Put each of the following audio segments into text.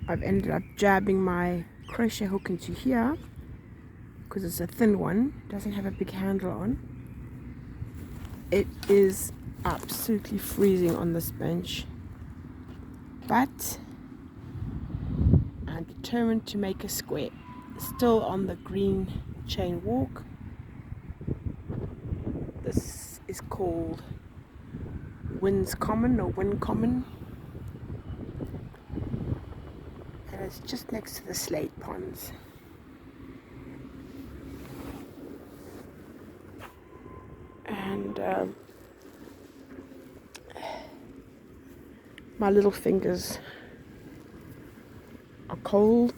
I've ended up jabbing my crochet hook into here because it's a thin one, doesn't have a big handle on. It is absolutely freezing on this bench, but I'm determined to make a square. Still on the green chain walk. This is called Winn Common, and it's just next to the slate ponds. And my little fingers are cold.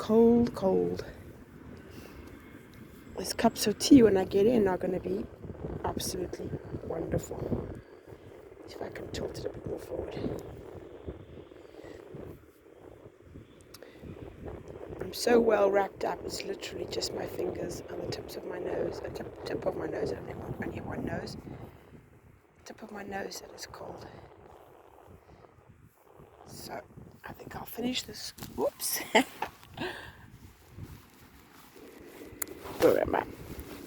These cups of tea when I get in are going to be absolutely wonderful. See if I can tilt it a bit more forward. I'm so well wrapped up, it's literally just my fingers and the tips of my nose. Tip of my nose, only one nose. Tip of my nose that is cold. So I think I'll finish this. Whoops. Where am I?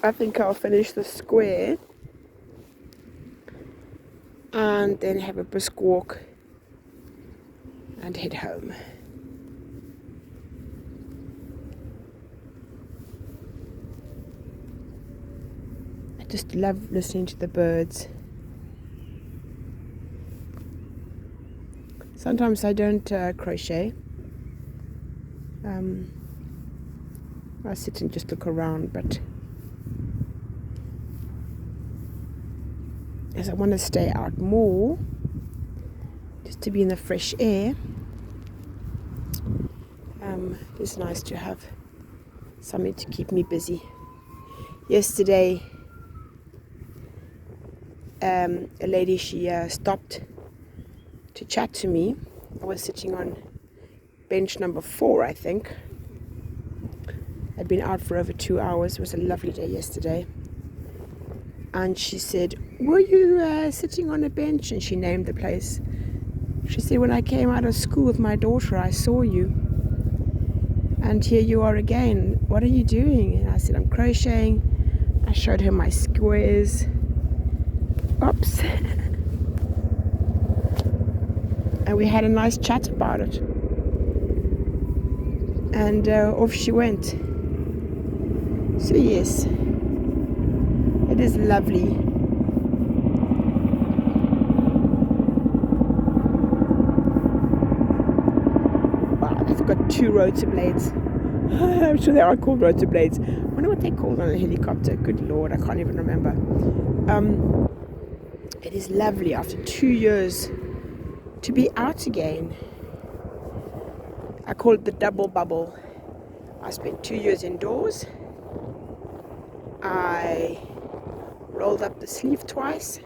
I think I'll finish the square and then have a brisk walk and head home. I just love listening to the birds. Sometimes I don't crochet. I sit and just look around, but as I want to stay out more, just to be in the fresh air, it's nice to have something to keep me busy. Yesterday, a lady, she stopped to chat to me. I was sitting on bench number 4, I think. I'd been out for over 2 hours. It was a lovely day yesterday. And she said, were you sitting on a bench? And she named the place. She said, when I came out of school with my daughter, I saw you. And here you are again. What are you doing? And I said, I'm crocheting. I showed her my squares. Oops. And we had a nice chat about it. And off she went. So yes, it is lovely. Wow, they've got 2 rotor blades. I'm sure they are called rotor blades. I wonder what they're called on a helicopter. Good Lord, I can't even remember. It is lovely after 2 years to be out again. I call it the double bubble. I spent 2 years indoors. I rolled up the sleeve twice,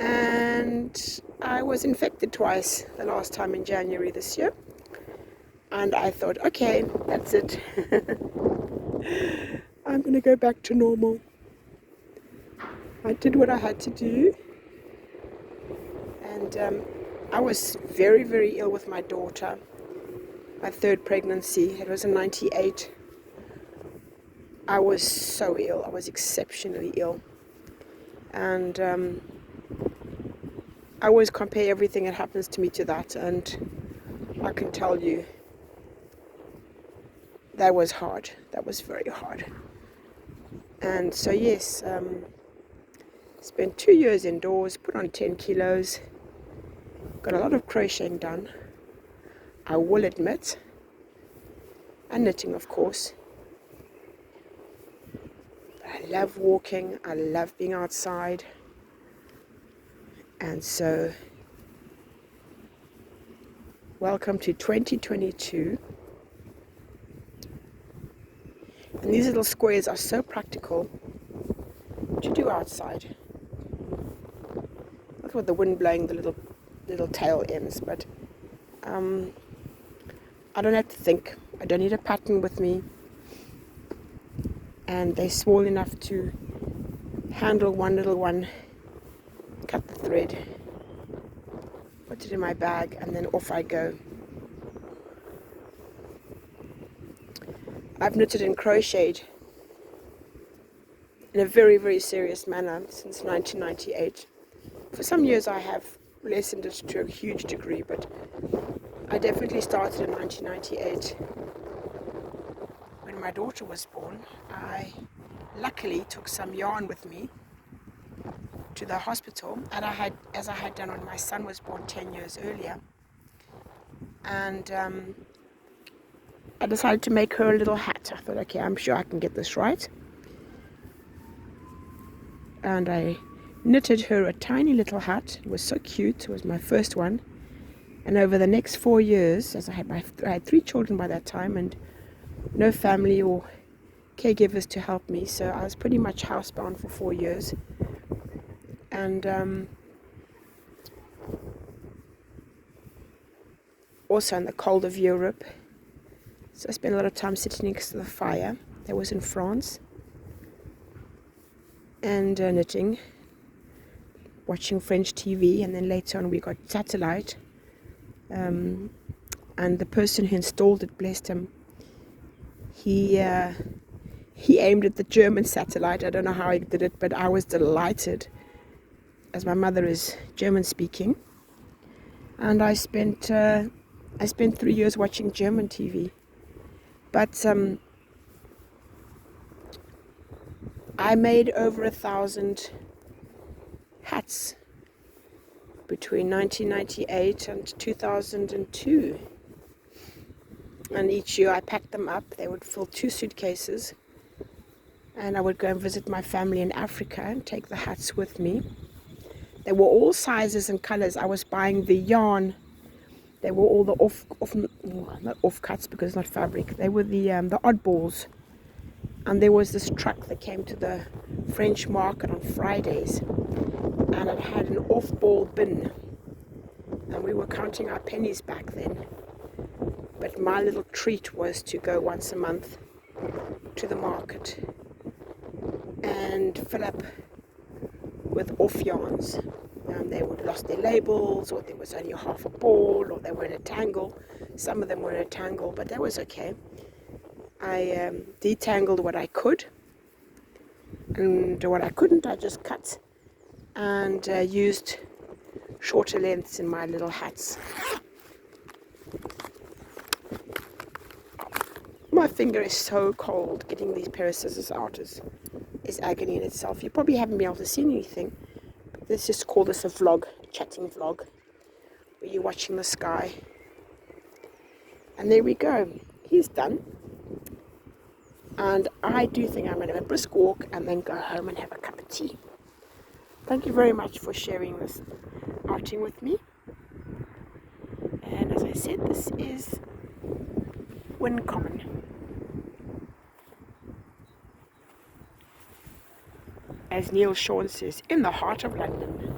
and I was infected twice the last time in January this year. And I thought, okay, that's it. I'm going to go back to normal. I did what I had to do. And I was very, very ill with my daughter. My 3rd pregnancy. It was in 98. I was so ill. I was exceptionally ill. And I always compare everything that happens to me to that. And I can tell you, that was hard. That was very hard. And so yes, spent 2 years indoors, put on 10 kilos, got a lot of crocheting done, I will admit, and knitting of course. I love walking, I love being outside, and so welcome to 2022. And these little squares are so practical to do outside. Look at the wind blowing the little tail ends, but I don't have to think. I don't need a pattern with me. And they're small enough to handle one little one, cut the thread, put it in my bag, and then off I go. I've knitted and crocheted in a very, very serious manner since 1998. For some years I have lessened it to a huge degree, but I definitely started in 1998. When my daughter was born, I luckily took some yarn with me to the hospital, and as I had done when my son was born 10 years earlier. And I decided to make her a little hat. I thought, okay, I'm sure I can get this right. And I knitted her a tiny little hat. It was so cute. It was my first one. And over the next 4 years, as I had 3 children by that time, and no family or caregivers to help me, so I was pretty much housebound for 4 years. And also in the cold of Europe, so I spent a lot of time sitting next to the fire. That was in France. And knitting, watching French TV, and then later on we got satellite. And the person who installed it, blessed him, he aimed at the German satellite. I don't know how he did it, but I was delighted, as my mother is German speaking, and I spent 3 years watching German TV. But I made over 1,000 hats between 1998 and 2002. And each year I packed them up. They would fill 2 suitcases. And I would go and visit my family in Africa and take the hats with me. They were all sizes and colors. I was buying the yarn. They were all the not offcuts because it's not fabric. They were the oddballs. And there was this truck that came to the French market on Fridays, and it had an off-ball bin, and we were counting our pennies back then. But my little treat was to go once a month to the market and fill up with off yarns. They would have lost their labels, or there was only half a ball, or they were in a tangle. Some of them were in a tangle, but that was okay. I detangled what I could, and what I couldn't I just cut and used shorter lengths in my little hats. My finger is so cold. Getting these pair of scissors out is agony in itself. You probably haven't been able to see anything, but let's just call this a vlog, chatting vlog, where you're watching the sky. And there we go, he's done. And I do think I'm going to have a brisk walk and then go home and have a cup of tea. Thank you very much for sharing this outing with me. And as I said, this is Winn Common. As Neil Sean says, in the heart of London.